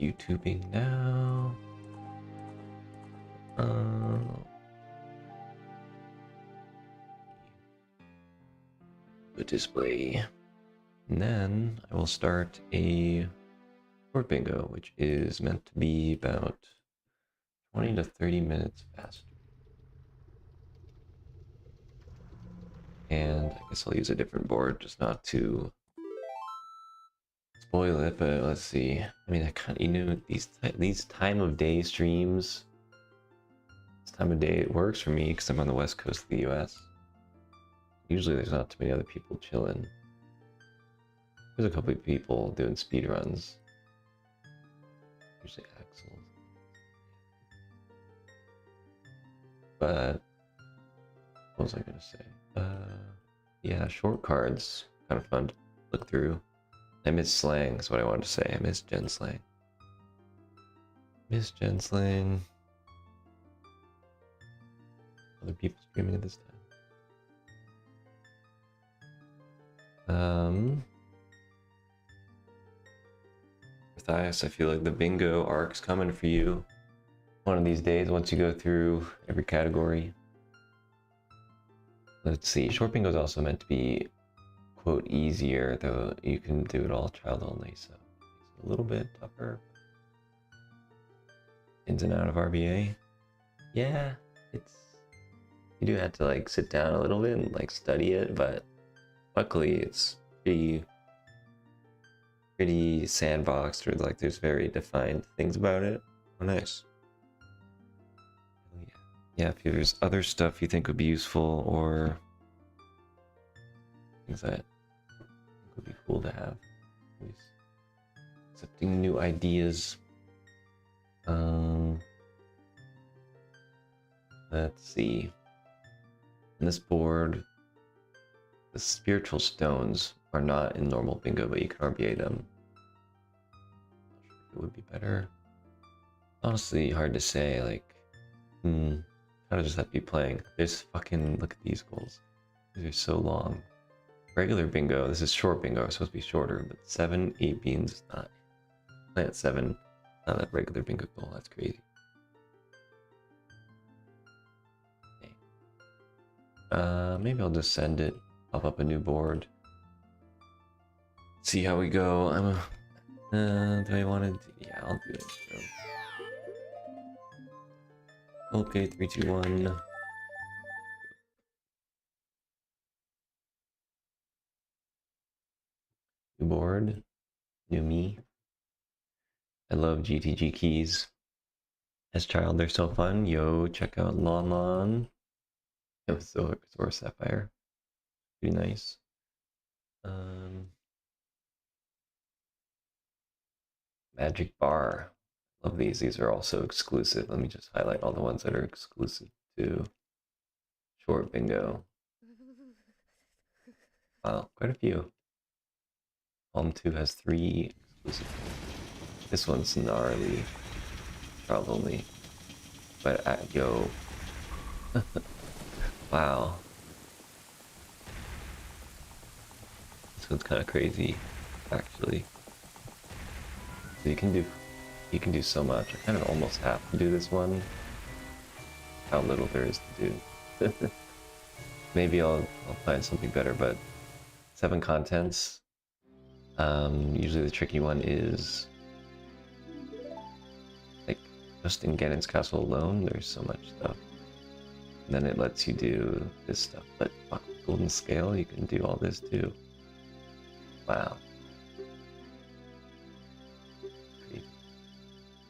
YouTubing now. The display. And then I will start a short bingo, which is meant to be about 20 to 30 minutes faster. And I guess I'll use a different board just not to spoil it, but let's see. I mean, I kind of, these time of day streams, this time of day it works for me because I'm on the west coast of the US. Usually there's not too many other people chilling. There's a couple of people doing speed runs. Usually Axel. But what was I gonna say? Yeah, short cards, kind of fun to look through. I miss slang, is what I wanted to say. I miss Gen slang. Miss Gen slang. Other people streaming at this time. Matthias, I feel like the bingo arc's coming for you one of these days once you go through every category. Let's see, short bingo is also meant to be, quote, easier, though you can do it all child only, so it's a little bit tougher. Ins and out of RBA. Yeah, you do have to like sit down a little bit and like study it, but luckily it's pretty sandboxed, or like there's very defined things about it. Oh, nice. Yeah, if there's other stuff you think would be useful or things that would be cool to have, always accepting new ideas. Let's see. On this board, the spiritual stones are not in normal bingo, but you can RBA them. Not sure if it would be better. Honestly, hard to say. Like, kind of just have to be playing. There's fucking, look at these goals. These are so long. Regular bingo, this is short bingo, it's supposed to be shorter, but 7, 8 beans is not. Plant 7, not that regular bingo goal, that's crazy. Okay. Maybe I'll just send it, pop up a new board. See how we go. Do I want to? Yeah, I'll do it. So. Okay, 3, 2, 1. New board, new me. I love GTG keys. As child, they're so fun. Yo, check out Lon Lon. It was Zora Sapphire. Pretty nice. Magic Bar. Love these. These are also exclusive. Let me just highlight all the ones that are exclusive to Short Bingo. Wow, quite a few. Palm 2 has 3 exclusive. This one's gnarly. Child only. But yo. Wow. This one's kind of crazy, actually. So you can do so much. I kind of almost have to do this one. How little there is to do. Maybe I'll find something better, but 7 contents. Usually the tricky one is like just in Ganon's Castle alone, there's so much stuff. And then it lets you do this stuff. But fuck, Golden Scale, you can do all this too. Wow.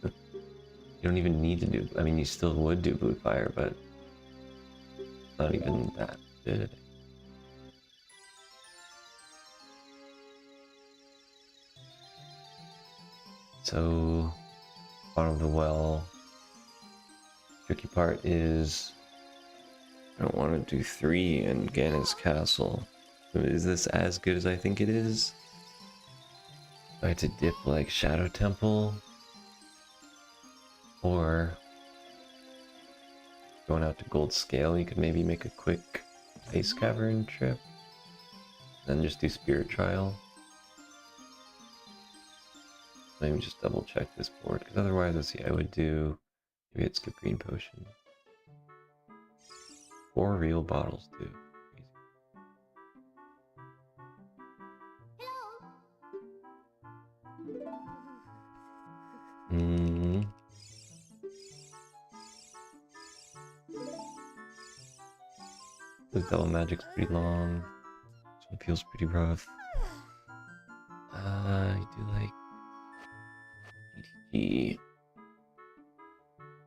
You don't even need to do, I mean, you still would do Blue Fire, but not even that good. So, bottom of the well. Tricky part is, I don't want to do 3 in Ganon's Castle. Is this as good as I think it is? I had to dip like Shadow Temple, or going out to Gold Scale, you could maybe make a quick Ice Cavern trip, then just do Spirit Trial. Let me just double check this board, because otherwise, let's see, I would do, maybe it's skip green potion. 4 real bottles too. Hmm. The double magic's pretty long. This one feels pretty rough. I do like ETG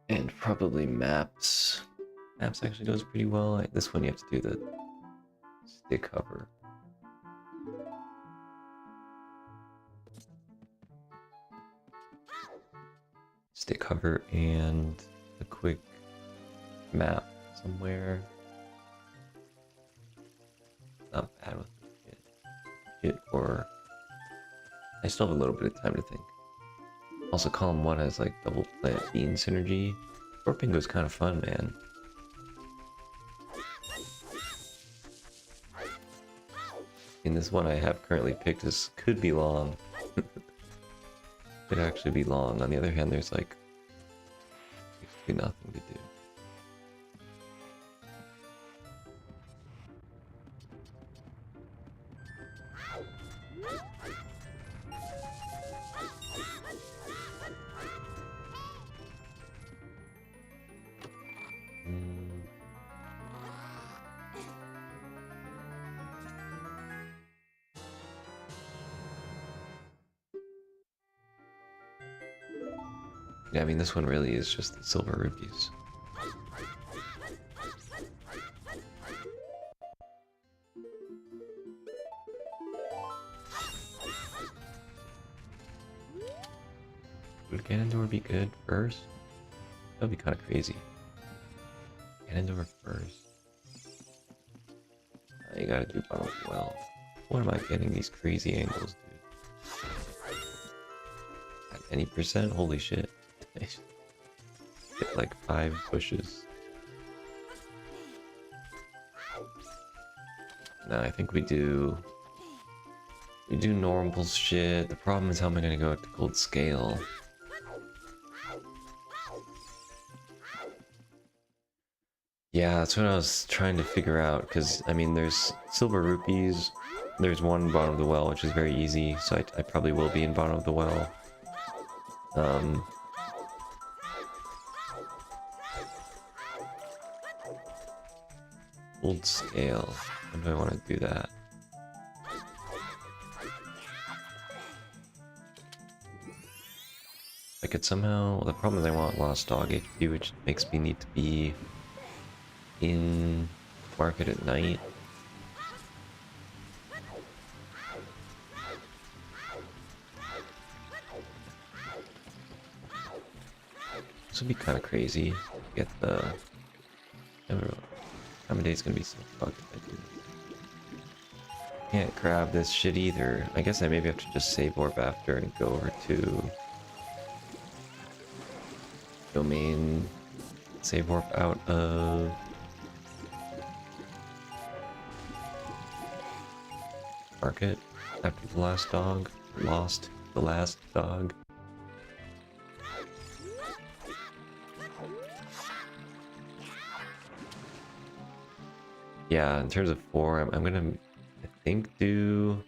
and probably maps. Maps actually goes pretty well. This one you have to do the stick hover. Stick hover and a quick map somewhere. Not bad with it. Or I still have a little bit of time to think. Also, column 1 has like double plant bean synergy. Or bingo's kind of fun, man. In this one I have currently picked, this could be long. Could actually be long. On the other hand, there's like basically nothing to do. Yeah, I mean, this one really is just the silver rupees. Would Ganondorf be good first? That would be kind of crazy. Ganondorf first. You gotta do bottom well. What am I getting these crazy angles, dude? At any percent? Holy shit. Get like 5 pushes. No, I think we do normal shit. The problem is how am I gonna go up to gold scale? Yeah, that's what I was trying to figure out, because I mean there's silver rupees, there's one bottom of the well, which is very easy, so I probably will be in bottom of the well. Gold scale. How do I want to do that? I could somehow... The problem is I want Lost Dog HP, which makes me need to be in market at night. This would be kind of crazy. Get the... I don't know. How many days gonna be so fucked if I do this? Can't grab this shit either. I guess I maybe have to just save orb after and go over to domain, save orb out of market after the last dog. Lost the last dog. Yeah, in terms of 4, I'm gonna, I think, do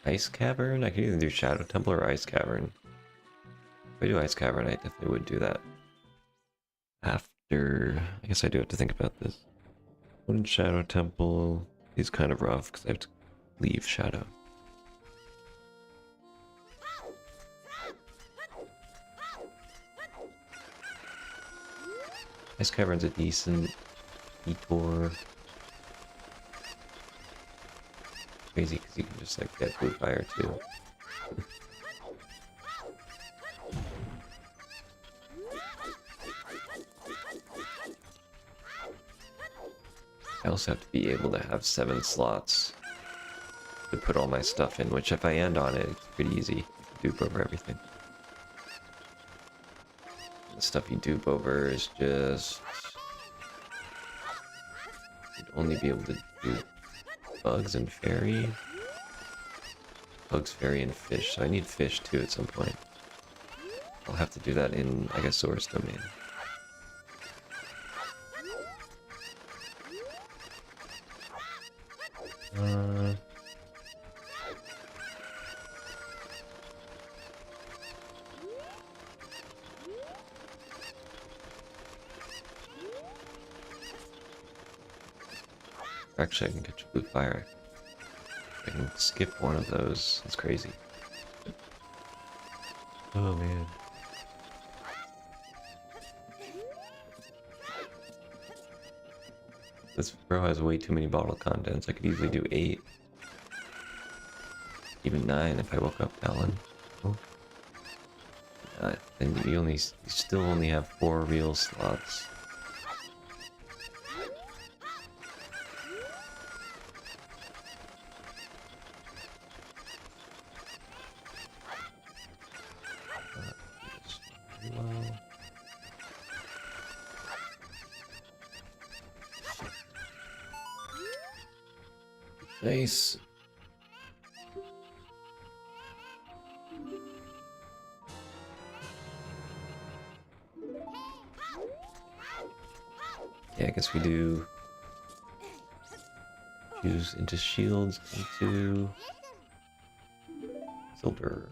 Ice Cavern. I could either do Shadow Temple or Ice Cavern. If I do Ice Cavern, I definitely would do that after. I guess I do have to think about this. One Shadow Temple is kind of rough because I have to leave Shadow. Ice Cavern's a decent detour. Crazy because you can just like get blue fire too. I also have to be able to have 7 slots to put all my stuff in, which if I end on it, it's pretty easy. You dupe over everything. The stuff you dupe over is just... You'd only be able to do bugs and fairy. Bugs Fairy and fish, so I need fish too at some point. I'll have to do that in Agasaurus domain. Actually, I can catch blue fire. I can skip one of those. That's crazy. Oh man. This bro has way too many bottle contents. I could easily do 8. Even 9 if I woke up Alan. Oh. And you still only have 4 real slots. Nice. Yeah, I guess we do fuse into shields into silver.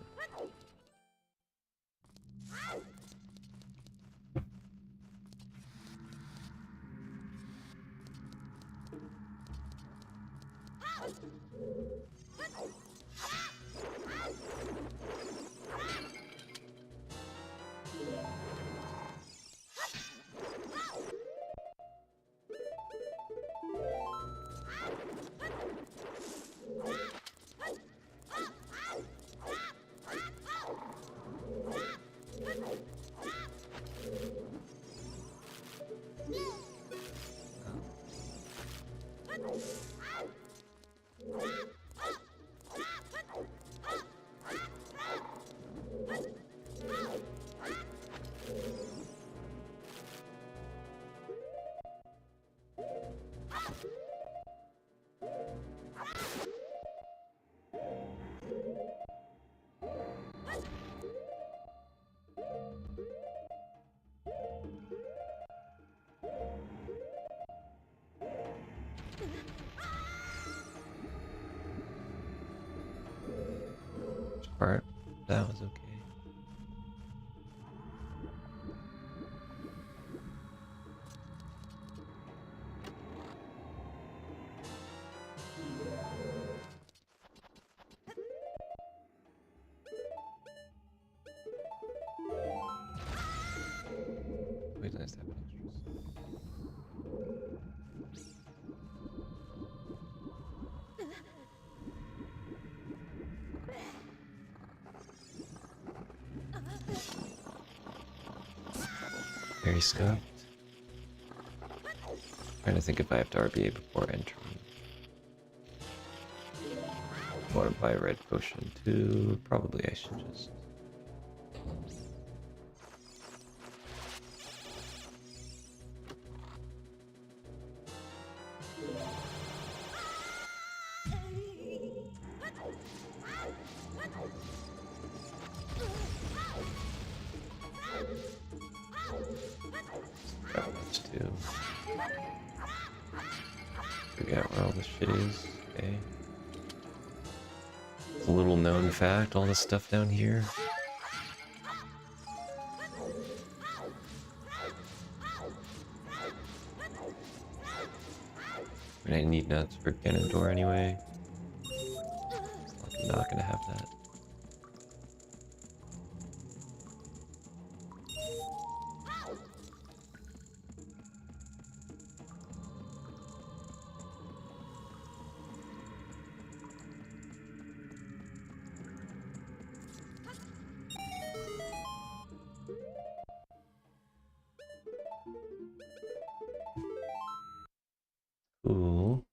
Part that was okay. Wait, nice to have extras. Very scuffed. Trying to think if I have to RBA before entering. Want to buy a red potion too? Probably I should just. Grab those too. Figure out where all this shit is. Okay. It's a little known fact, all this stuff down here. And I need nuts for Ganondorf anyway. I'm not gonna have that. Cool.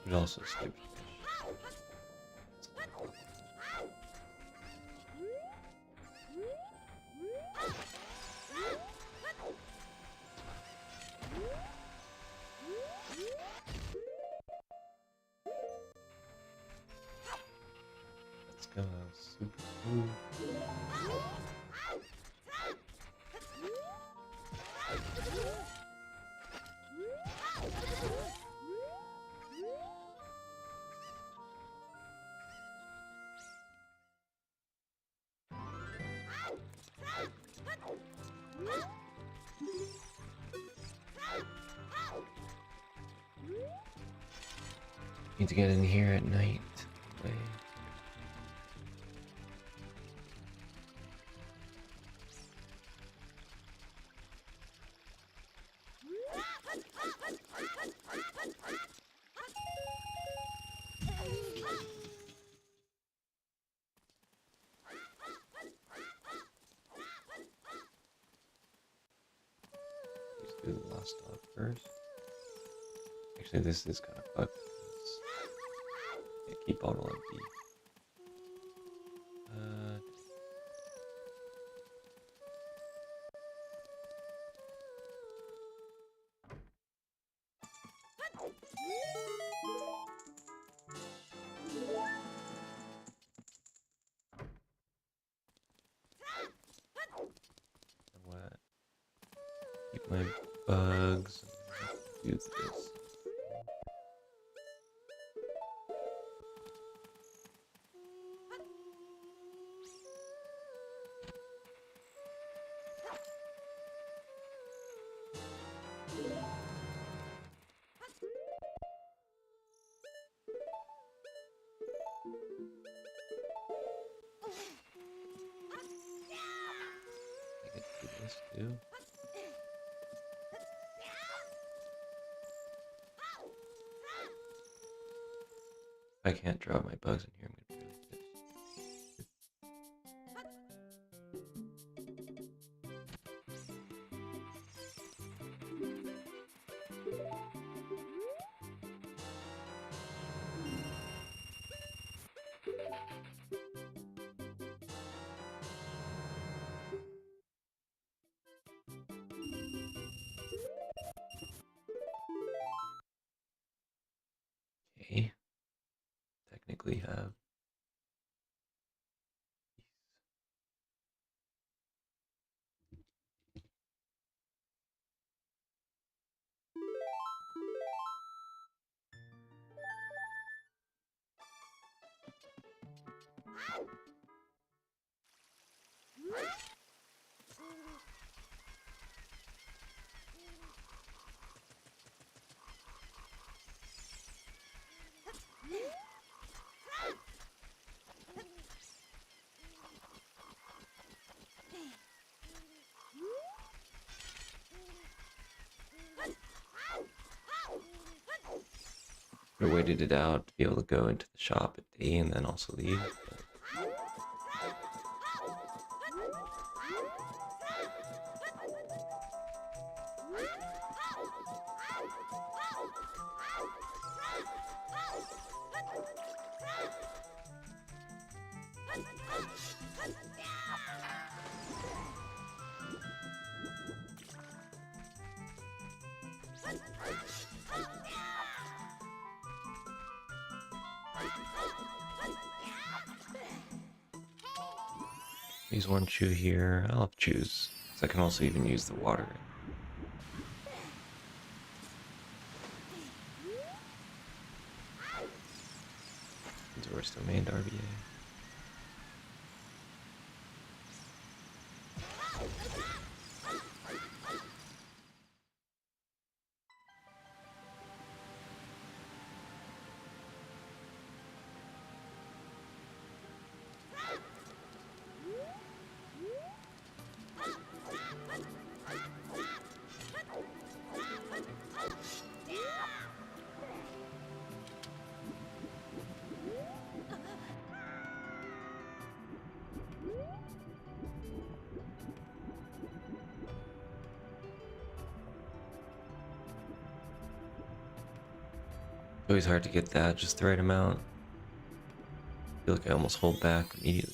But also stupid. Let's go super smooth. Need to get in here at night. Wait. Let's do the last dog first. Actually, this is kind of fucked. Yeah, keep bottle empty. What? Keep my bugs. Do this. I can do this too. If I can't drop my bugs in here, I'm gonna be really pissed. Okay. Technically have. I waited it out to be able to go into the shop at day and then also leave. But use one chew here. I'll have chews. So I can also even use the water. Since we're still main RBA. Always hard to get that just the right amount. I feel like I almost hold back immediately.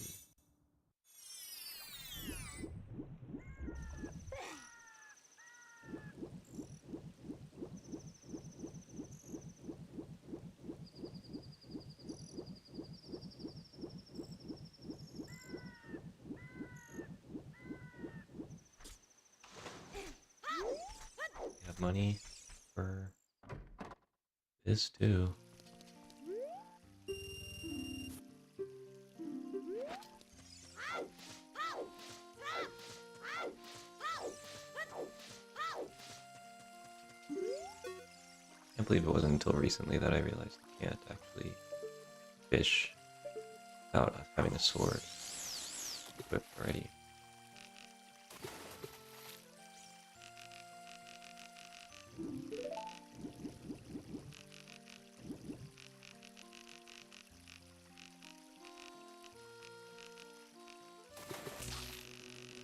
You have money for this too. Can't believe it wasn't until recently that I realized you can't actually fish without having a sword equipped already.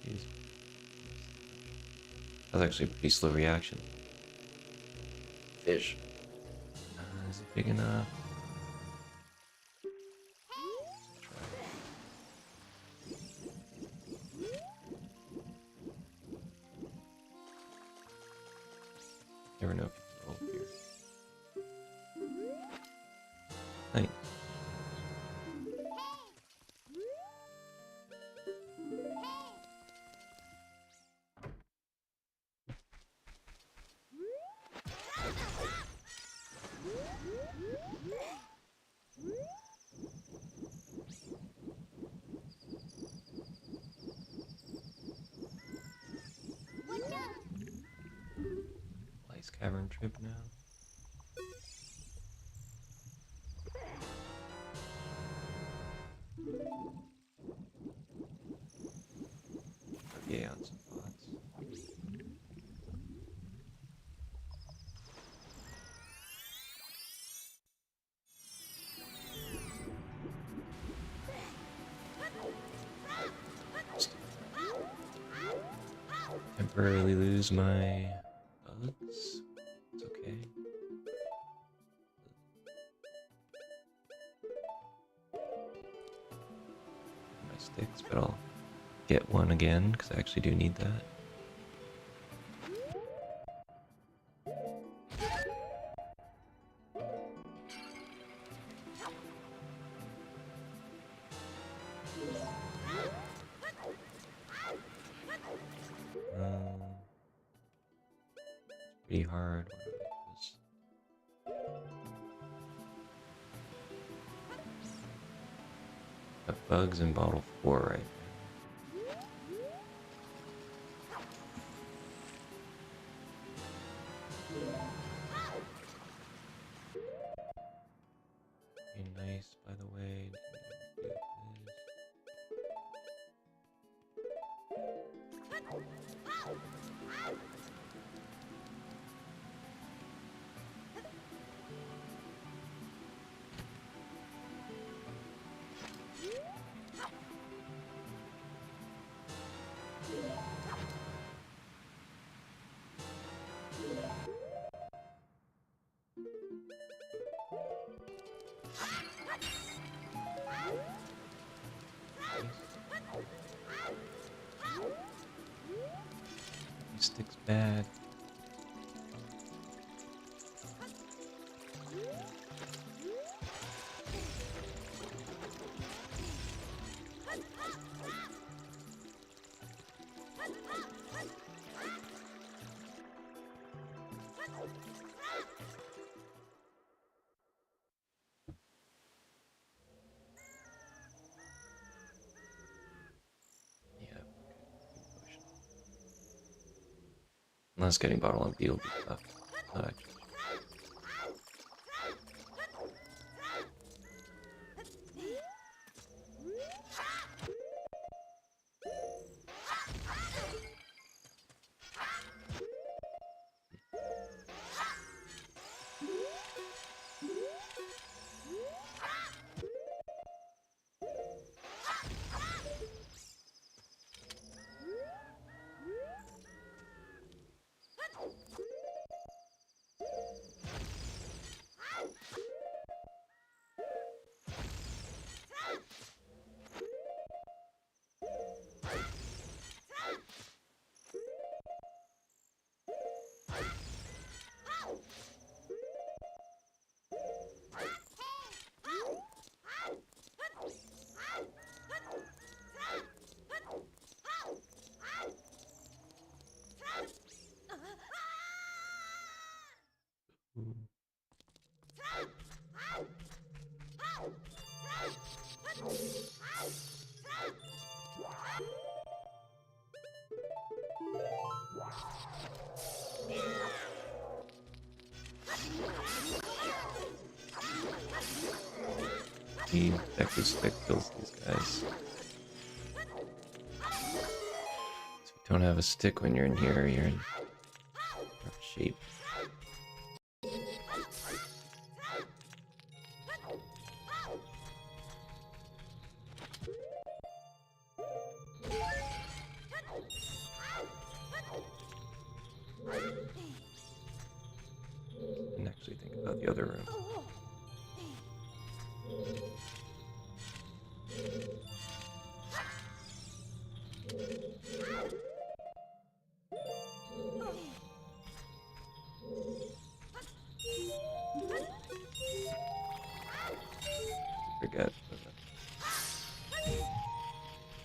Jeez. That was actually a pretty slow reaction. Fish. Is it big enough? Never know if you can roll here. Nice. Ice cavern trip now. Yeah, on some pots. Temporarily lose my bugs. It's okay. My sticks, but I'll get one again because I actually do need that. Pretty hard. Got bugs in bottle 4 right now. Be nice, by the way. Sticks bad. Unless getting bottle on B will be tough. Not actually. The Deku stick kills these guys. If you don't have a stick when you're in here, you're in rough shape. And actually think about the other room. Forget.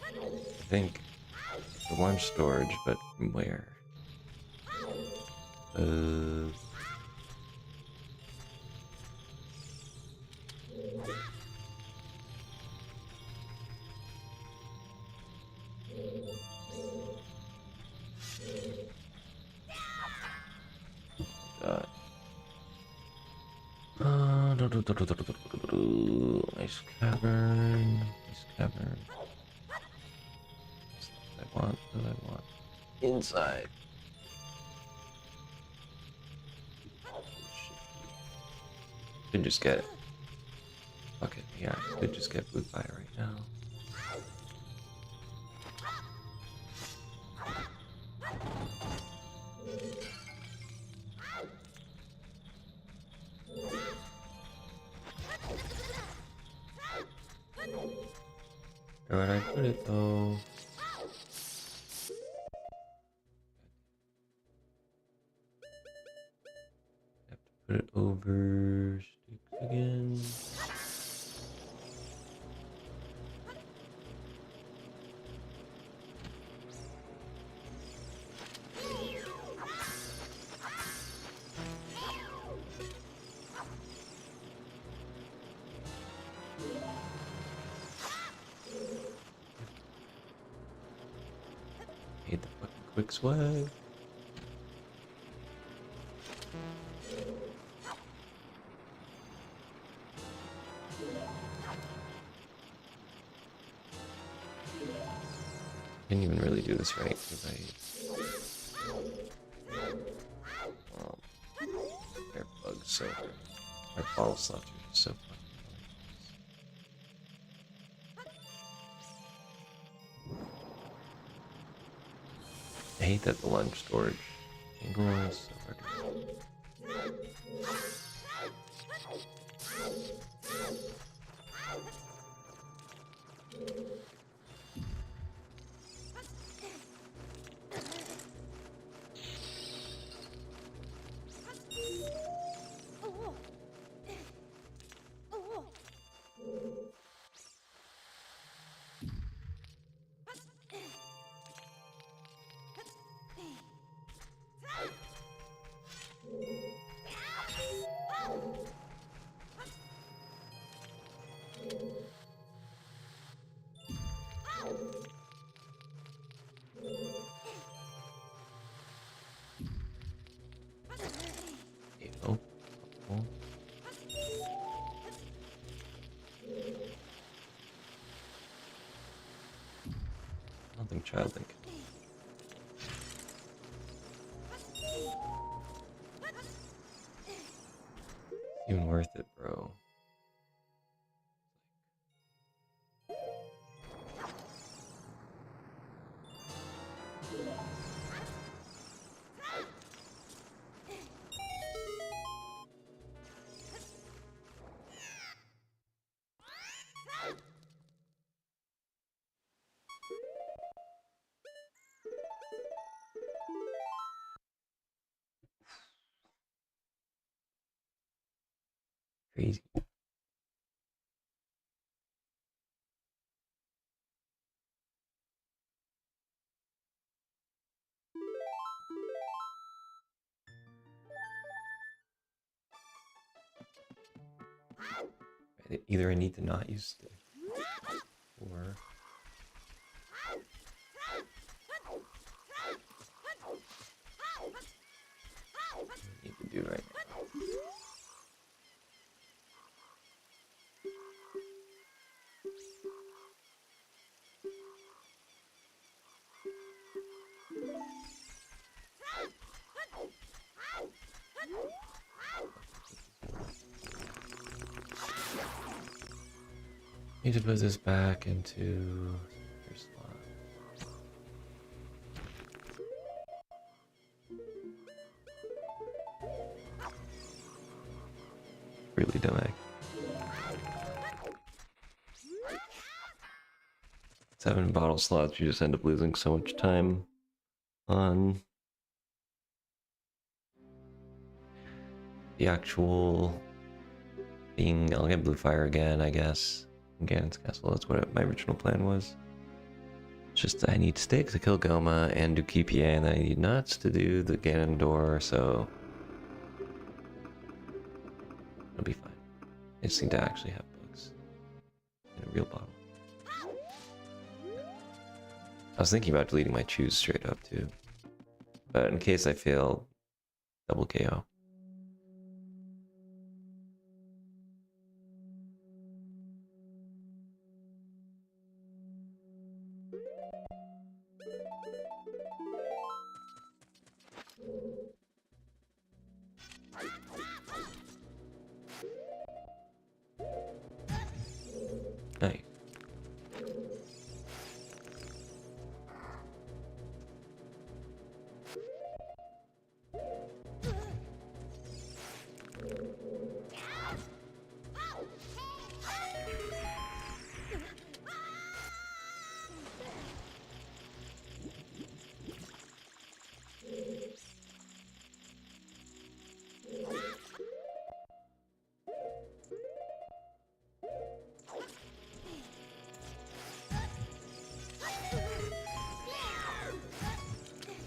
I think the warm storage, but from where? Nice cavern. Nice cavern. That's not what I want. What do I want? Inside. Could just get. Fuck it. Yeah, could just get blue fire right now. Where would I put it though? Have to put it over sticks again. Hate the fucking quick swag. Didn't even really do this right because air bugs so our bottle slots are just so fucking annoying. I hate that the lunch storage angle is so hard to oh, oh. I don't think Childlink. Even worth it, bro. Crazy. Either I need to not use stick, or I need to do right now. Need to put this back into your slot. Really dumb egg. 7 bottle slots, you just end up losing so much time on the actual thing. I'll get blue fire again, I guess. In Ganon's Castle, that's what my original plan was. It's just I need sticks to kill Goma and do KPA, and then I need nuts to do the Ganon door, so it'll be fine. I just need to actually have bugs in a real bottle. I was thinking about deleting my choose straight up too, but in case I fail, double KO. Nice.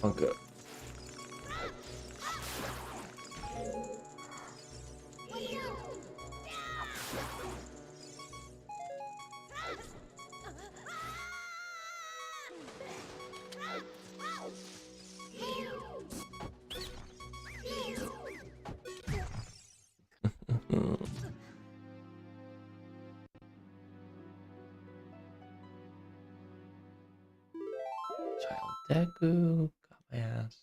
Okay. Child Deku got my ass.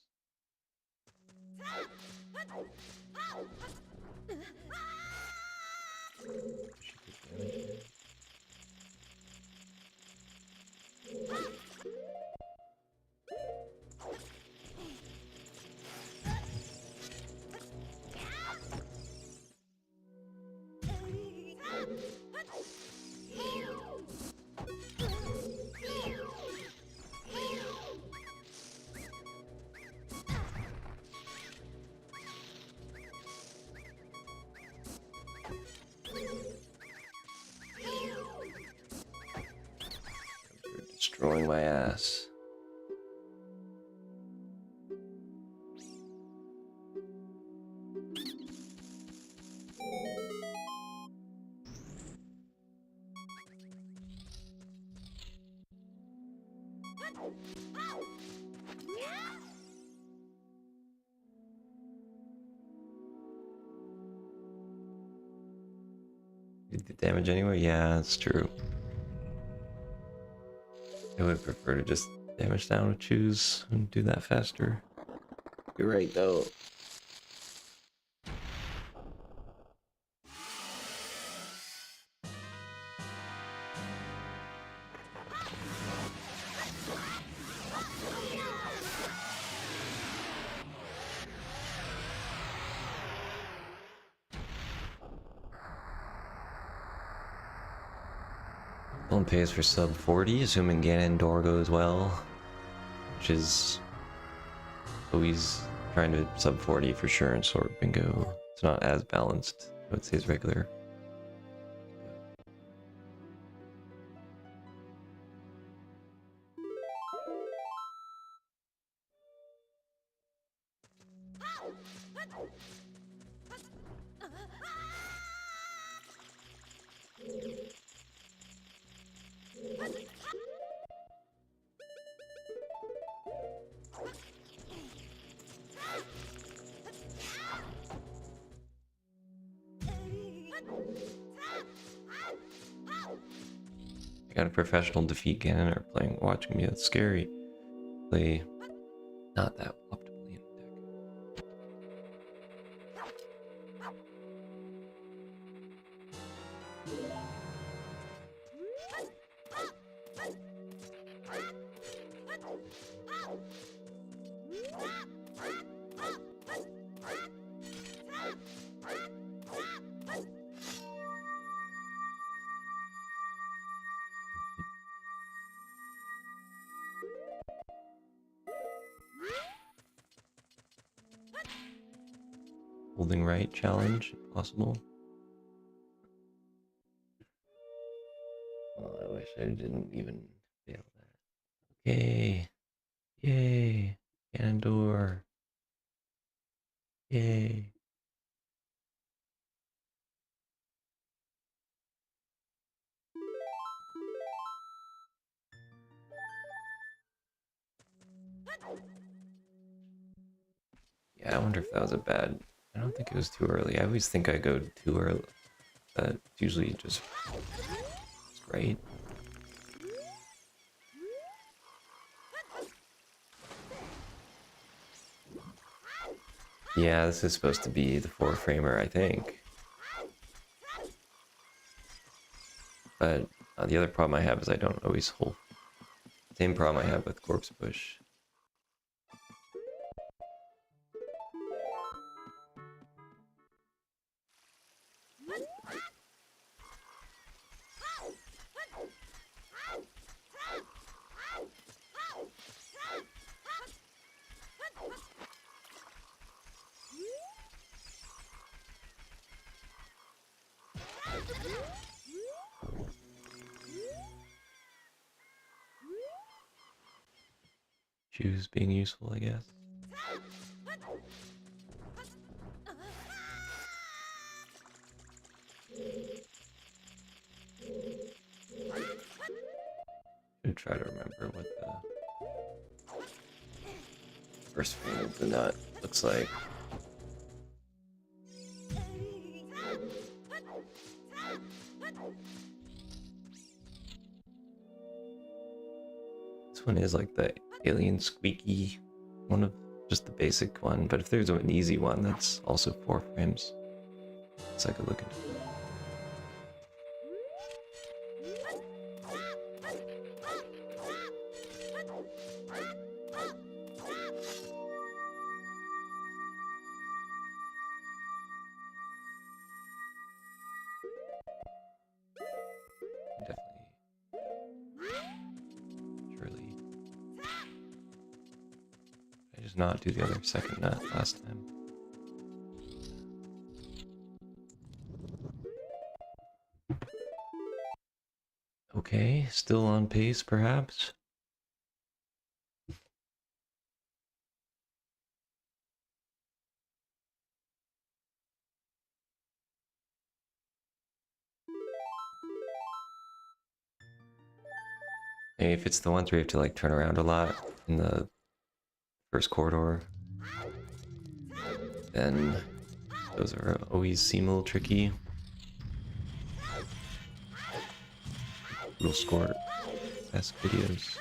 You're destroying my ass. Did the damage anywhere? Yeah, that's true. I would prefer to just damage down with choose and do that faster. You're right though. One pays for sub 40, assuming Ganon door goes well, which is always trying to sub 40 for sure in Sword Bingo. It's not as balanced, I would say, as regular. I got a professional defeat Ganon or playing watching me, that's scary. Play not that optimally in the deck. holding right challenge if possible. Oh, I wish I didn't even fail that. Yay! Yay! Ganondorf! Yay! Yeah, I wonder if that was a bad... I don't think it was too early. I always think I go too early. That's usually just great. Yeah, this is supposed to be the 4-framer, I think. But the other problem I have is I don't always hold. Same problem I have with Corpse Push. Shoes being useful, I guess. Should try to remember what the first frame of the nut looks like. This one is like the alien squeaky one of just the basic one, but if there's an easy one that's also 4 frames, it's like a look into. Not do the other second nut last time. Okay, still on pace perhaps. Maybe if it's the ones where you have to like turn around a lot in the first corridor, then those are always seem a little tricky. We'll score best videos.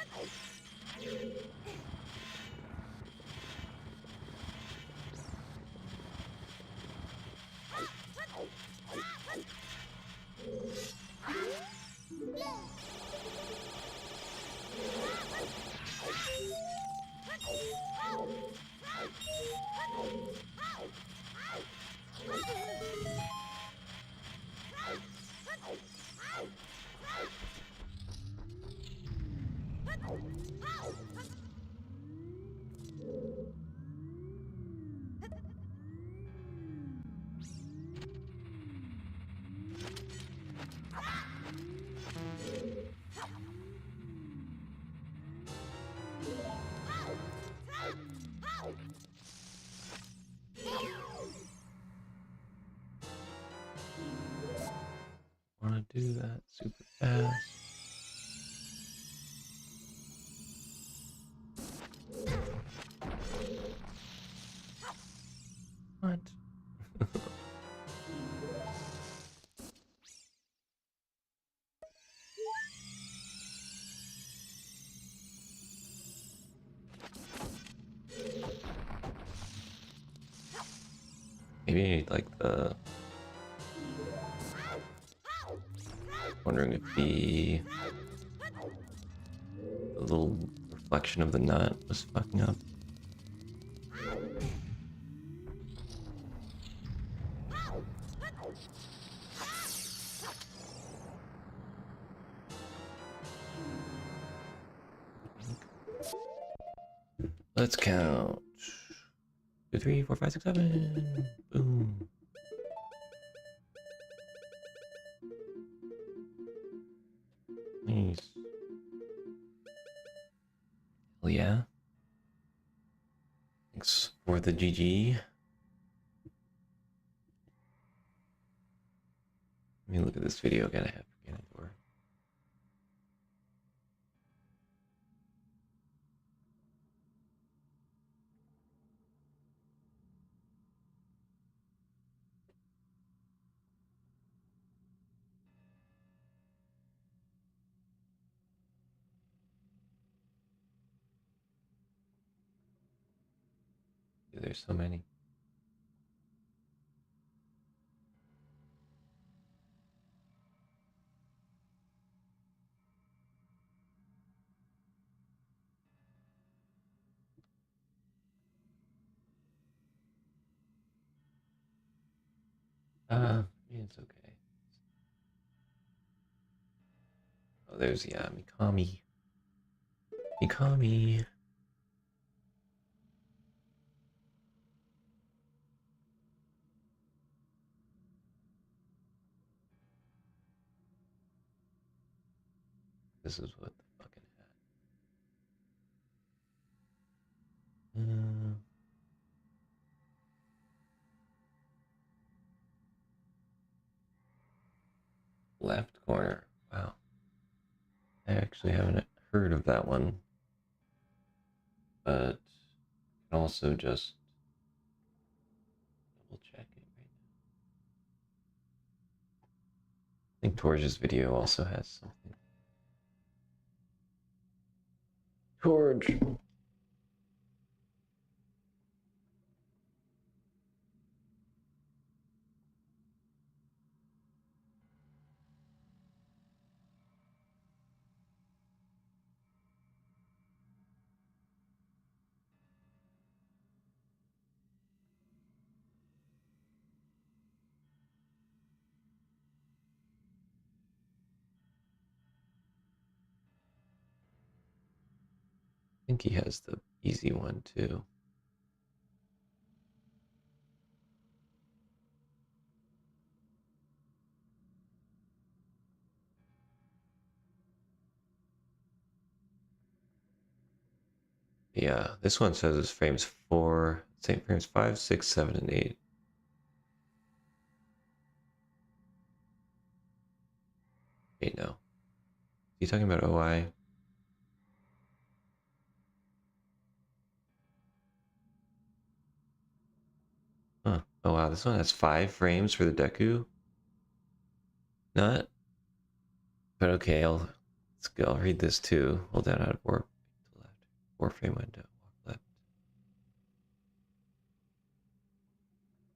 Want to do that super fast. What? Maybe like the... Wondering if the little reflection of the nut was fucking up. Let's count. 2, 3, 4, 5, 6, 7. Boom. Well, yeah. Thanks for the GG. Let me look at this video again. I have Ganondorf. There's so many. It's okay. Oh, there's, yeah, Mikami. Mikami. This is what the fucking hat. Left corner. Wow. I actually haven't heard of that one. But I can also just double check it right now. I think Torge's video also has something. Torge. I think he has the easy one too. Yeah, this one says it's frames 4, same frames 5, 6, 7, and 8. Wait, no. Are you talking about OI? Huh. Oh wow, this one has 5 frames for the Deku. Not, but okay, let's go. I'll read this too. Hold down out of warp to left. 4 frame window. Walk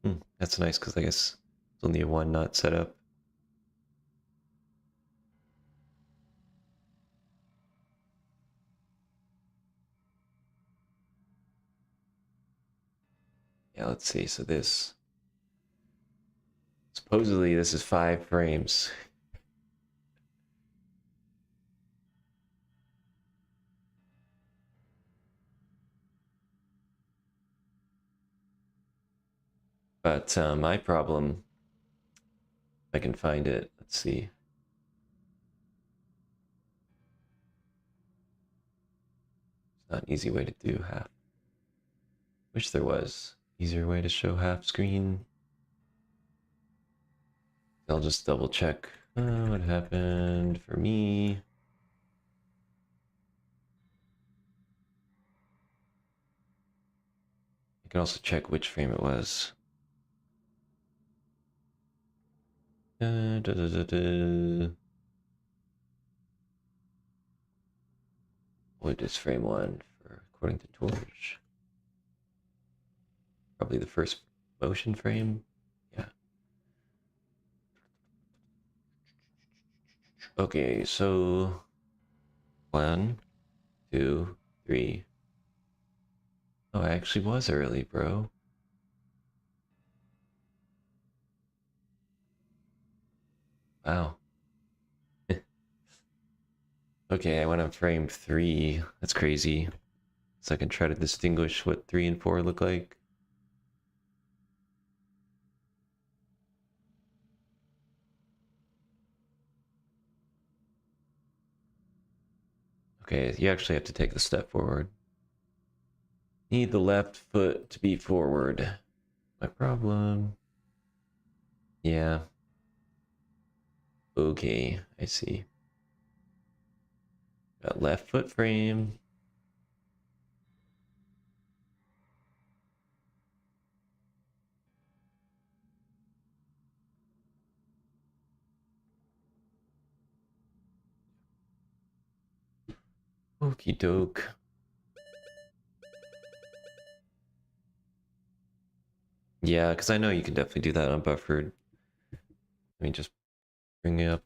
left. That's nice because I guess it's only a 1 not set up. Yeah, let's see. So this supposedly this is 5 frames. But my problem, if I can find it, let's see. It's not an easy way to do half. Wish there was easier way to show half screen. I'll just double check what happened for me. I can also check which frame it was. What is frame 1 for according to Torch? Probably the first motion frame. Yeah. Okay, so 1, 2, 3. Oh, I actually was early, bro. Wow. Okay, I went on frame 3. That's crazy. So I can try to distinguish what 3 and 4 look like. Okay, you actually have to take the step forward. Need the left foot to be forward. My problem. Yeah. Okay, I see. Got left foot frame. Okie doke. Yeah, because I know you can definitely do that on buffered. Let me just bring up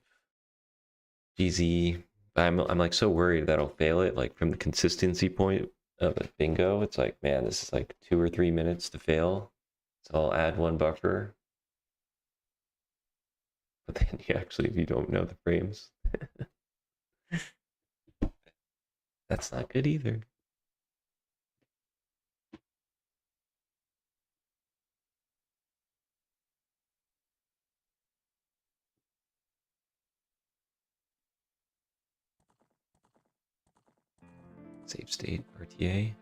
GZ. I'm like so worried that I'll fail it. Like from the consistency point of a bingo, it's like, man, this is like 2 or 3 minutes to fail. So I'll add one buffer. But then you actually, if you don't know the frames, that's not good either. Save state, RTA.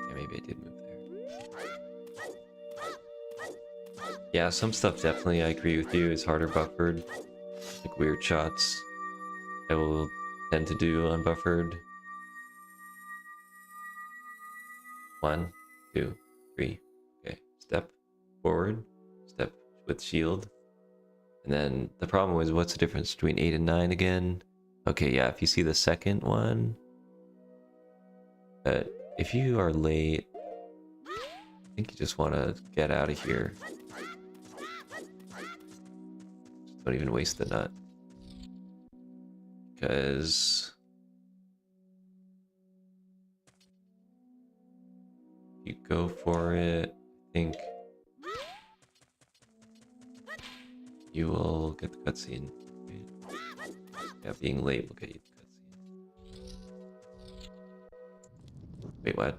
Yeah, maybe I did move there. Yeah, some stuff definitely, I agree with you, is harder buffered. Like weird shots I will tend to do unbuffered. 1, 2, 3. Okay, step forward, step with shield. And then the problem was, what's the difference between 8 and 9 again? Okay, yeah, if you see the second one, if you are late, I think you just want to get out of here. Just don't even waste the nut. Because you go for it, I think you will get the cutscene. Yeah, being late will get you the cutscene. Wait, what?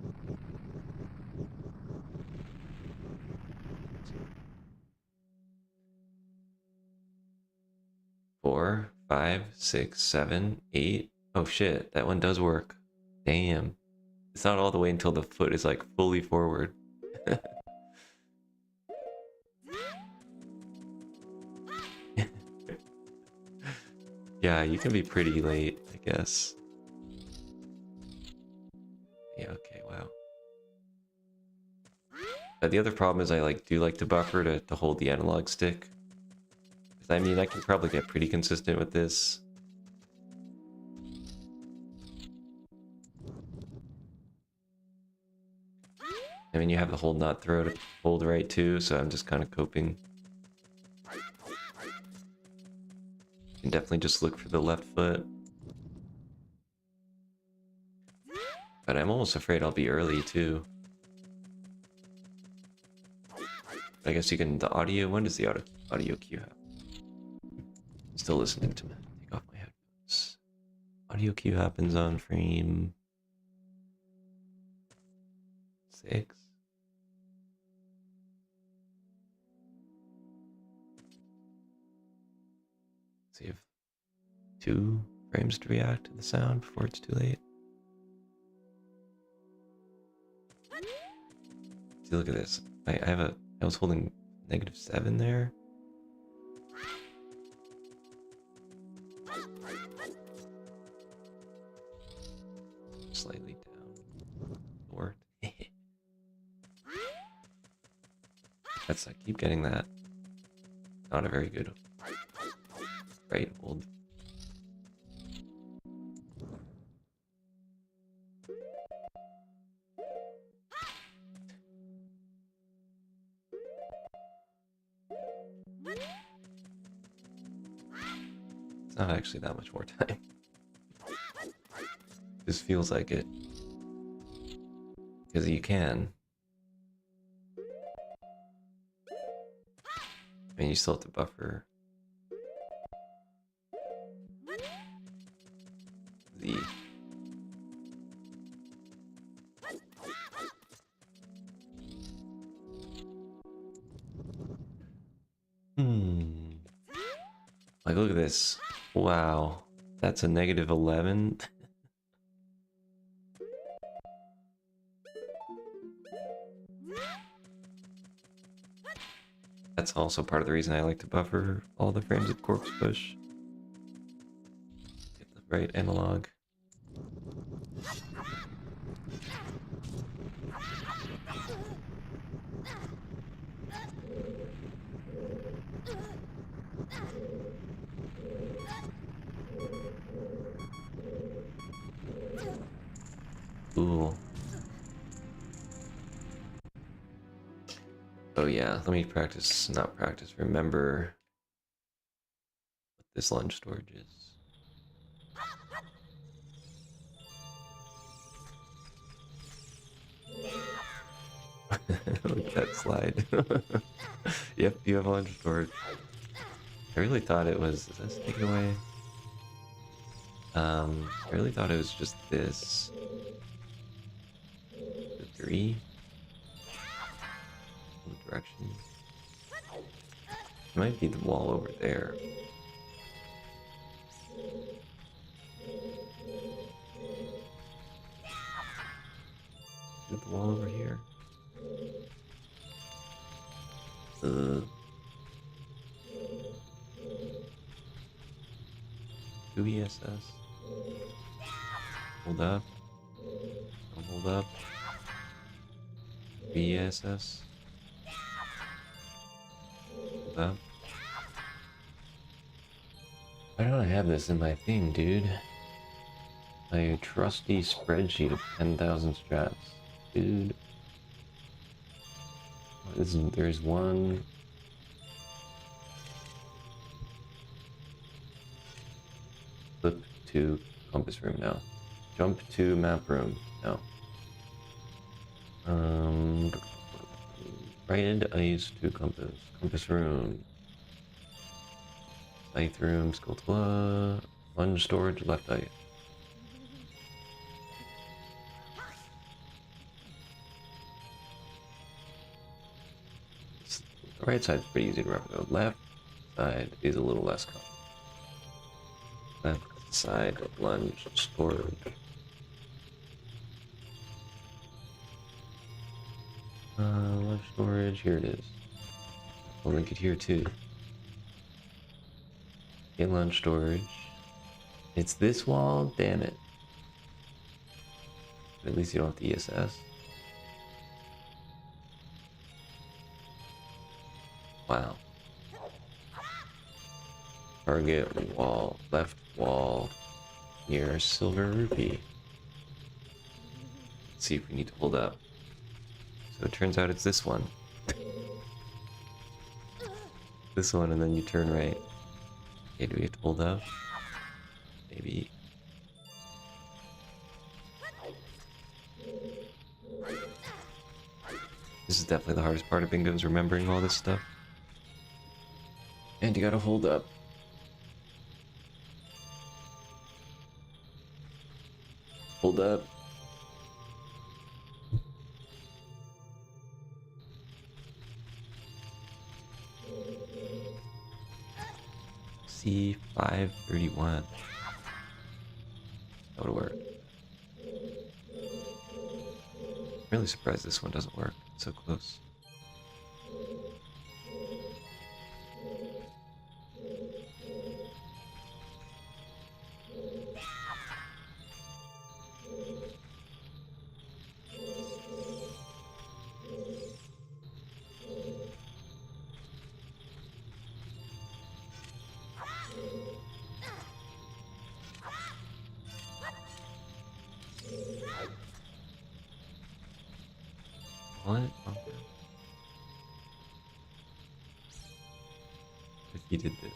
Four, 5, 6, 7, 8. Oh shit, that one does work. Damn. It's not all the way until the foot is like fully forward. Yeah, you can be pretty late, I guess. Yeah, okay, wow. But the other problem is I do like to buffer to hold the analog stick. I mean, I can probably get pretty consistent with this. I mean, you have the whole nut throw to hold right too, so I'm just kind of coping. You can definitely just look for the left foot. But I'm almost afraid I'll be early too. I guess you can, the audio, when does the audio cue happen? Still listening to me. Take off my headphones. Audio cue happens on frame 6. So you have 2 frames to react to the sound before it's too late. See, look at this. I was holding -7 there. Slightly down. Worked. I keep getting that. Not a very good right hold. It's not actually that much more time. This feels like it. Because you can. I mean, you still have to buffer the... Like, look at this. Wow. That's a negative 11. That's also part of the reason I like to buffer all the frames of Corpse Push. Get the right analog. Cool. Oh yeah, let me practice, not practice, remember what this lunge storage is. Look at that slide. Yep, you have lunge storage. I really thought it was, is this taken away? I really thought it was just this. The 3? Direction. It might be the wall over there. Is it the wall over here? 2 ESS. Hold up. Don't hold up. 3 ESS. Hold up. Why don't I have this in my thing, dude? My trusty spreadsheet of 10,000 straps. Dude. There's one. Flip to compass room now. Jump to map room now. Right ice to compass room. Scythe room, Skulltula, lunge storage, left eye. The right side's pretty easy to remember though. Left side is a little less common. Left side, lunge, storage. Lunge storage, here it is. I'll link it here too. Get lunge storage. It's this wall, damn it. But at least you don't have the ESS. Wow. Target wall, left wall, near silver rupee. Let's see if we need to hold up. So it turns out it's this one. This one, and then you turn right. Okay, do we have to hold up? Maybe. This is definitely the hardest part of bingo, is remembering all this stuff. And you gotta hold up. Hold up. C531. That would work. I'm really surprised this one doesn't work. It's so close. What? Okay. If you did this.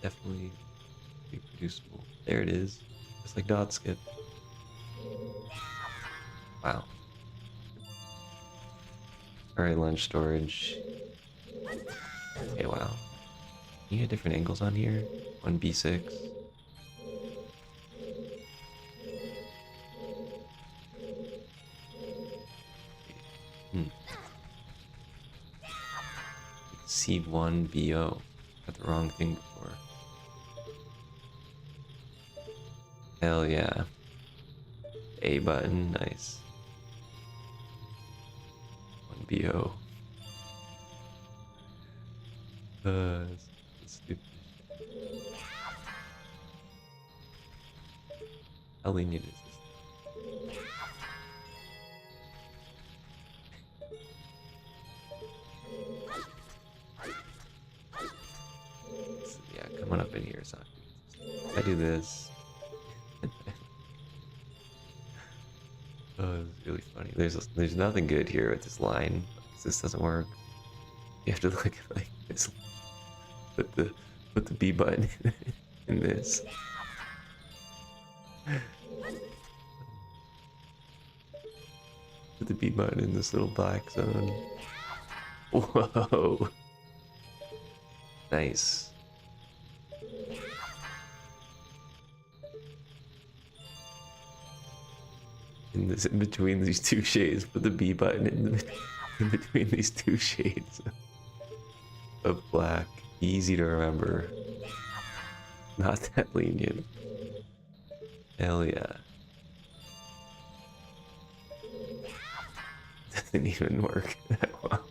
Definitely reproducible. There it is. Just like dot skip. Wow. Alright, lunch storage. Okay, wow. Can you get different angles on here? 1B6. Hmm. C1 BO. Got the wrong thing before. Hell yeah. A button, nice. 1 BO. That's stupid. How lenient is this? Yeah, coming up in here is not good. I do this. Oh, it's really funny. There's nothing good here with this line. This doesn't work. You have to look at like this. Put the B button in this. Put the B button in this little black zone. Whoa. Nice. In between these two shades, put the B button in between these two shades of black. Easy to remember. Not that lenient. Hell yeah. Doesn't even work that well.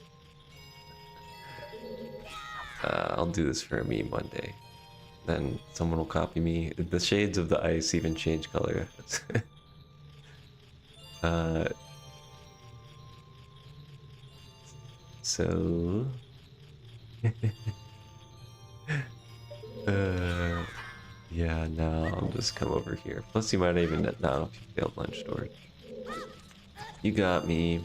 I'll do this for a meme one day. Then someone will copy me. The shades of the ice even change color. So yeah, no, I'll just come over here. Plus you might even know if you failed lunch storage. You got me.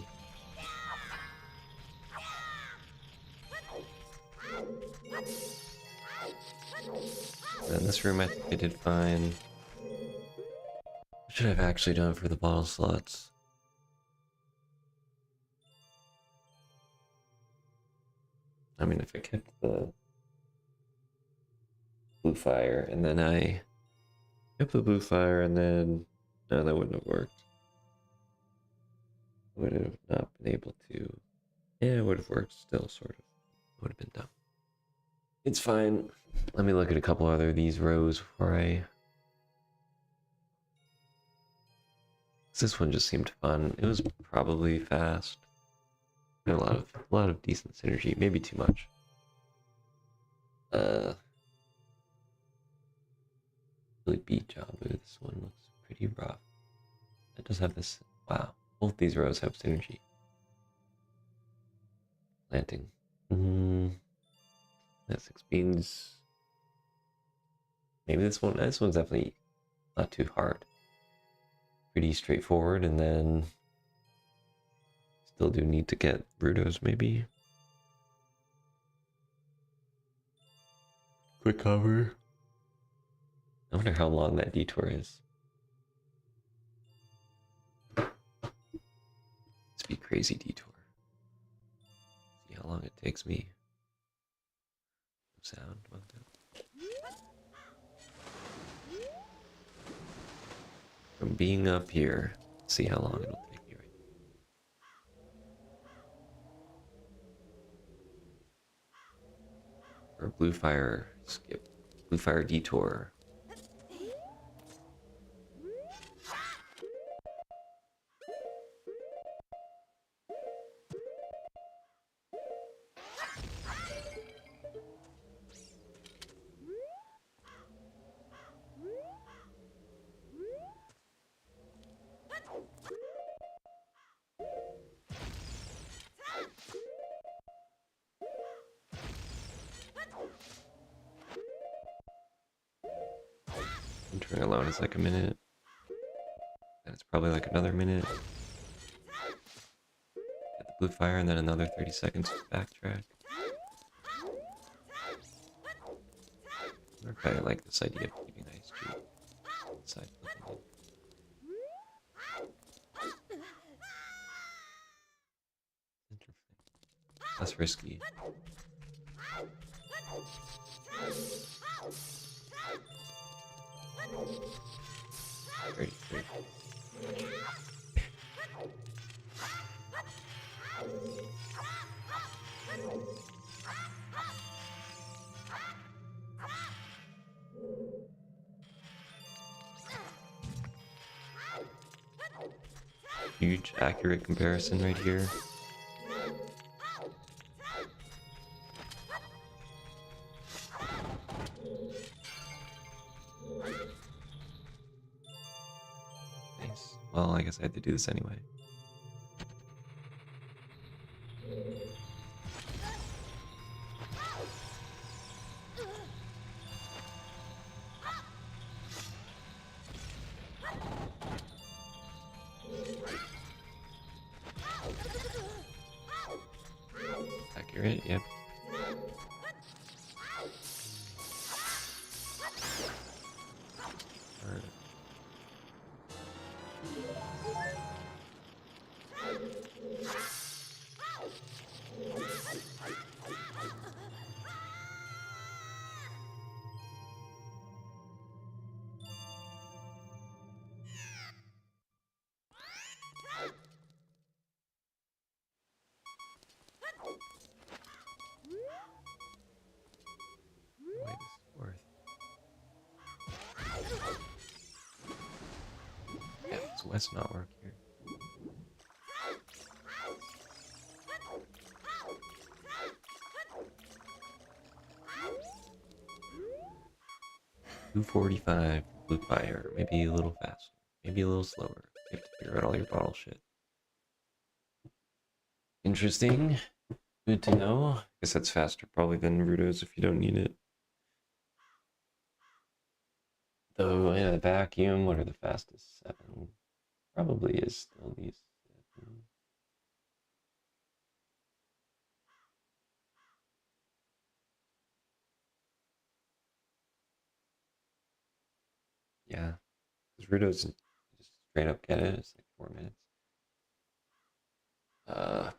In this room I think I did fine. What should I have actually done for the bottle slots? I mean, if I kept the blue fire and then I kept the blue fire and then... No, that wouldn't have worked. I would have not been able to... Yeah, it would have worked still, sort of. Would have been dumb. It's fine. Let me look at a couple other of these rows before I... This one just seemed fun. It was probably fast. A lot of decent synergy, maybe too much. Really beat Jabu. This one looks pretty rough. It does have this. Wow, both these rows have synergy. Planting. That 6 beans. Maybe this one. This one's definitely not too hard. Pretty straightforward, and then still do need to get Rudos maybe. Quick cover. I wonder how long that detour is. This be crazy detour. See how long it takes me. Sound. From being up here, see how long it'll take me right now. Or blue fire skip. Blue fire detour. Entering alone is like a minute. And it's probably like another minute. Get the blue fire and then another 30 seconds to backtrack. I wonder if I like this idea of keeping ice street side flipping it. Interesting. Less risky. Great. huge accurate comparison right here. Nice. Well, I guess I had to do this anyway. Accurate, yep. Why this is worth. Yeah, does West not work here? $2.45 blue fire, maybe a little faster, maybe a little slower. You have to figure out all your bottle shit. Interesting. Good to know. I guess that's faster probably than Rudo's if you don't need it. Though, yeah, the vacuum, what are the fastest? 7. Probably is still these 7. Yeah, because Rudo's just straight up get it. It's like 4 minutes.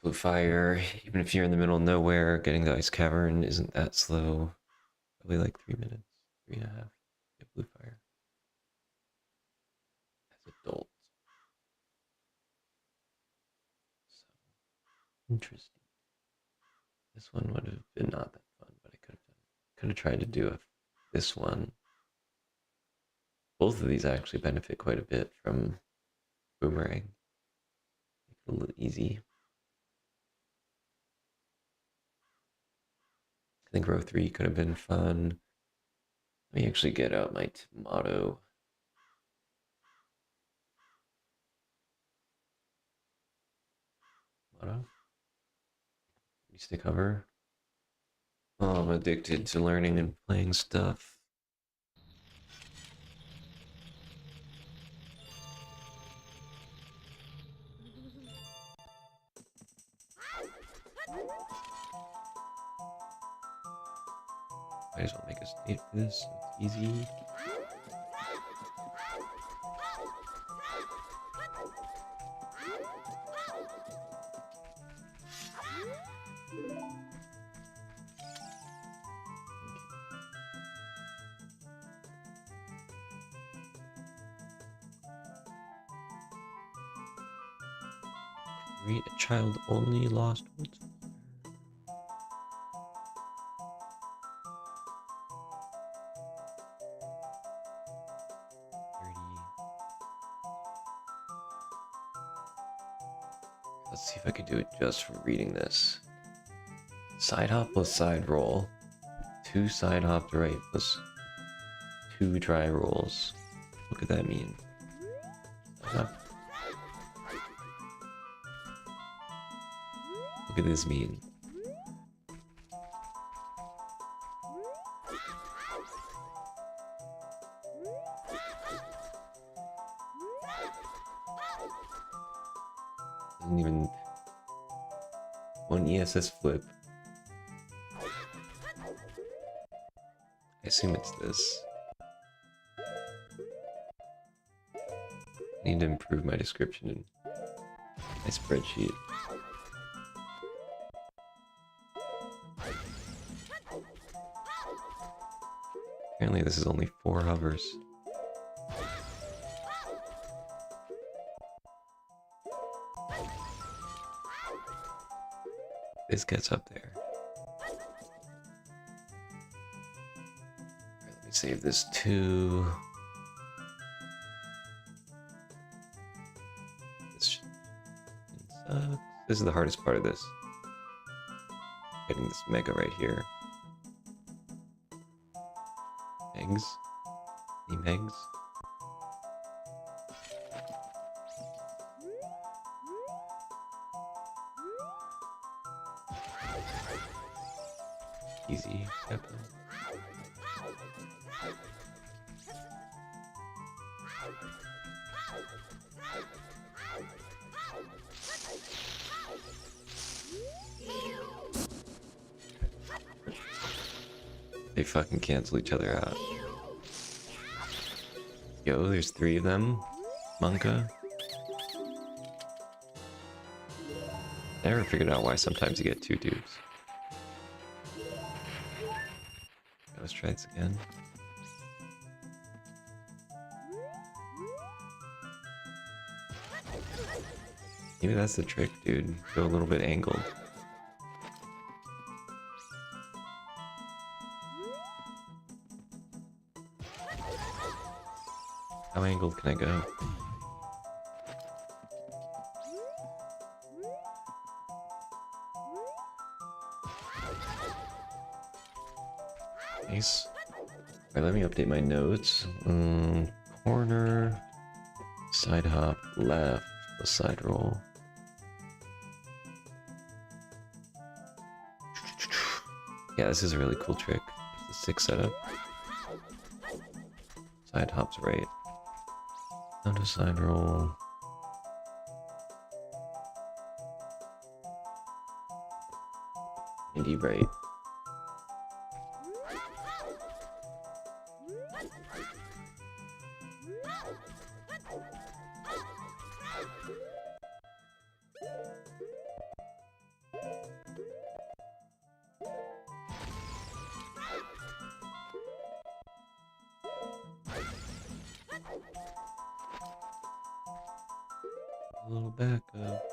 Blue fire, even if you're in the middle of nowhere, getting the ice cavern isn't that slow. Probably like 3 minutes, 3.5. Get blue fire. As adults. So interesting. This one would have been not that fun, but I could have done it. Could have tried to do this one. Both of these actually benefit quite a bit from boomerang. Make it a little easy. I think row 3 could have been fun. Let me actually get out my tomato. Tomato? Used to cover. Oh, I'm addicted to learning and playing stuff. Might as well make a state for this. It's easy. Create a child only Lost Woods. Let's see if I could do it just from reading this. Side hop plus side roll. 2 side hop to right plus 2 dry rolls. What could that mean? What could this mean? Doesn't even... One ESS flip. I assume it's this. I need to improve my description in my spreadsheet. Apparently this is only 4 hovers. This gets up there. Alright, let me save this too. sucks. This is the hardest part of this. Getting this mega right here. Eggs? Team eggs? Easy step. They fucking cancel each other out. Yo, there's 3 of them. Monka. Never figured out why sometimes you get 2 dudes. Let's try this again. Maybe that's the trick, dude. Go a little bit angled. How angled can I go? Nice. Alright, let me update my notes. Corner, side hop, left, the side roll. Yeah, this is a really cool trick. The 6 setup. Side hops right. Down to side roll. Indy right. A little back up.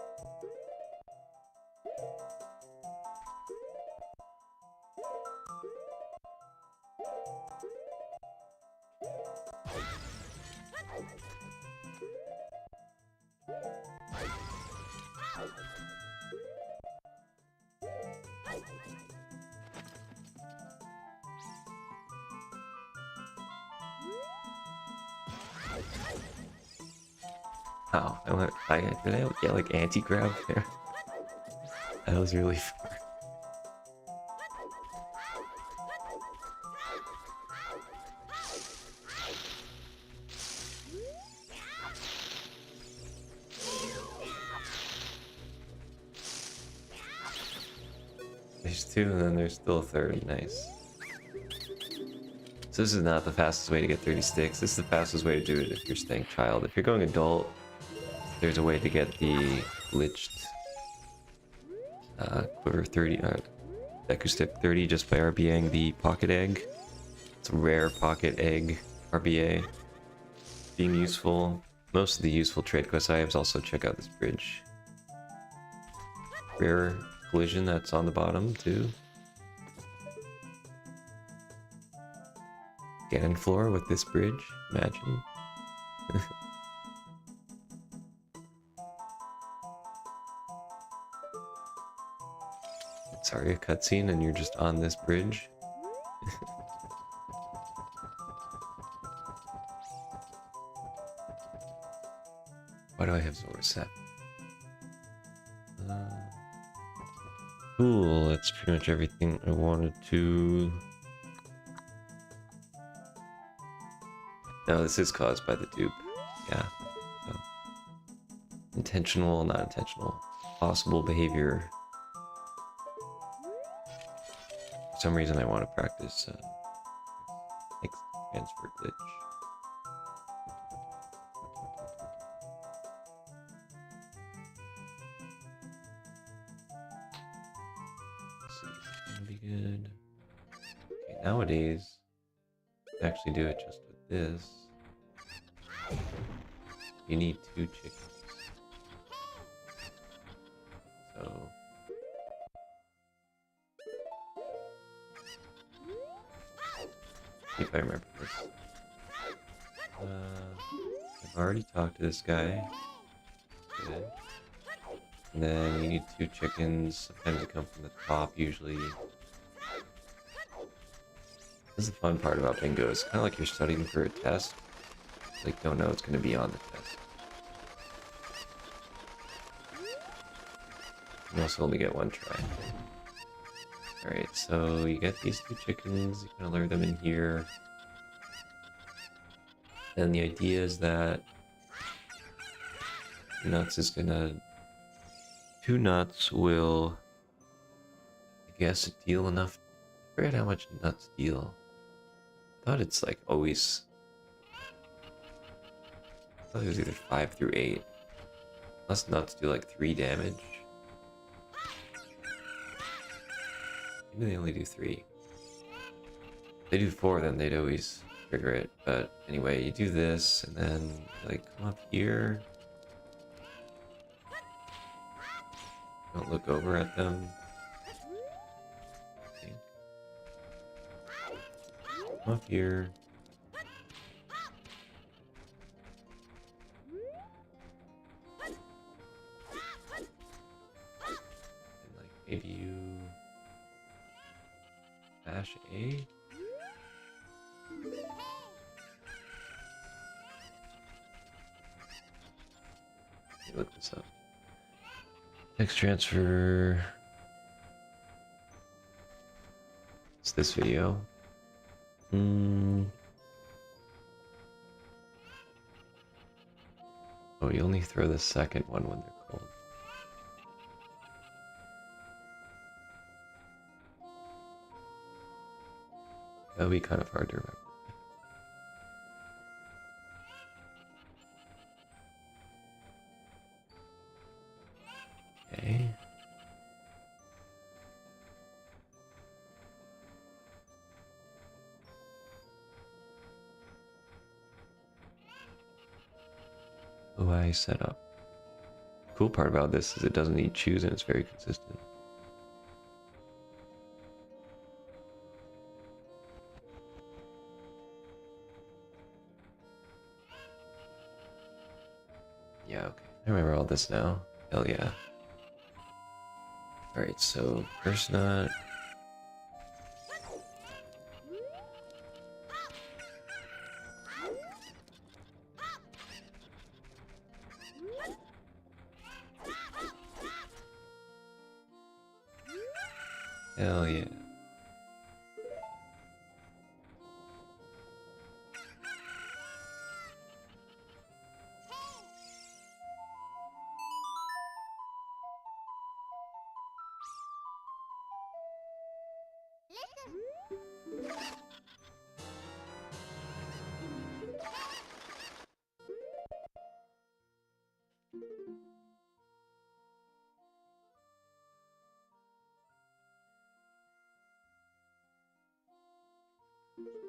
Wow, did I get like anti-grab there? That was really fun. There's 2 and then there's still a 3rd, nice. So this is not the fastest way to get 30 sticks, this is the fastest way to do it if you're staying child. If you're going adult, there's a way to get the glitched Quiver 30, Deku Stick 30 just by RBAing the Pocket Egg. It's a rare Pocket Egg RBA. Being useful. Most of the useful trade quest items, also check out this bridge. Rare collision that's on the bottom too. Ganon floor with this bridge, imagine. Sorry, a cutscene and you're just on this bridge. Why do I have Zora set? Cool, that's pretty much everything I wanted to... No, this is caused by the dupe. Yeah. So. Intentional, not intentional. Possible behavior. For some reason I want to practice transfer glitch. Let's see, it's gonna be good. Okay, nowadays, to actually do it just with this, you need 2 chickens. So if I remember this. I've already talked to this guy. Good. And then you need 2 chickens. Sometimes they come from the top, usually. This is the fun part about bingo. It's kind of like you're studying for a test. Like, don't know it's going to be on the test. You also only get 1 try. Alright, so you get these 2 chickens. You can lure them in here. And the idea is that nuts is gonna... 2 nuts will, I guess, deal enough. I forget how much nuts deal. I thought it's like always... I thought it was either 5 through 8. Unless nuts do like 3 damage. Maybe they only do 3. If they do 4, then they'd always trigger it. But anyway, you do this, and then like come up here. Don't look over at them. I think. Come up here. And like maybe you dash A. Let me look this up. Text transfer. It's this video. Oh, you only throw the second one when they're cold. That'll be kind of hard to remember. Okay. UI setup. Cool part about this is it doesn't need choose and it's very consistent. Yeah, okay. I remember all this now. Hell yeah. Alright, so first nut. Hell yeah.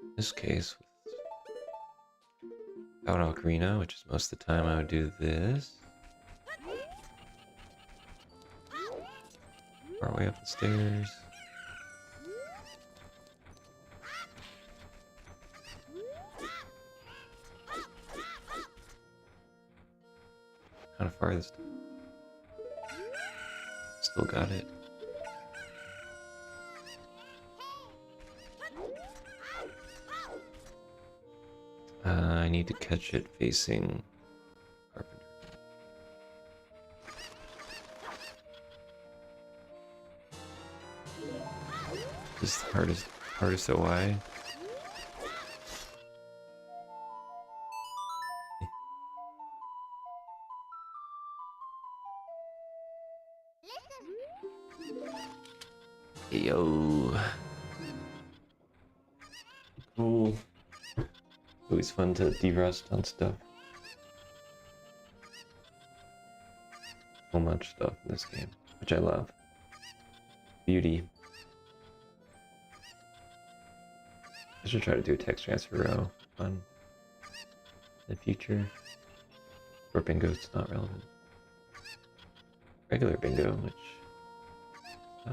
In this case, without Ocarina, which is most of the time I would do this. Our way up the stairs. Kind of far this time. Still got it. I need to catch it facing Carpenter. This is the hardest OI. Yo. Cool. Always fun to de-rust on stuff. So much stuff in this game, which I love. Beauty. I should try to do a text transfer row on in the future. For bingo, it's not relevant. Regular bingo, which... Oh.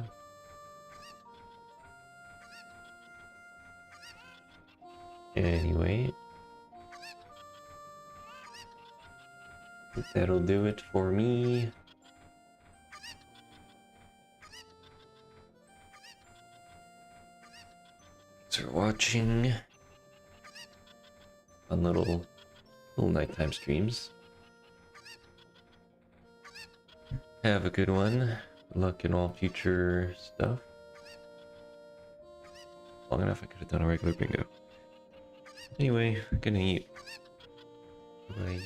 Anyway, I think that'll do it for me. watching. On little nighttime streams. Have a good one. Luck in all future stuff. Long enough I could have done a regular bingo. Anyway, gonna eat. Bye.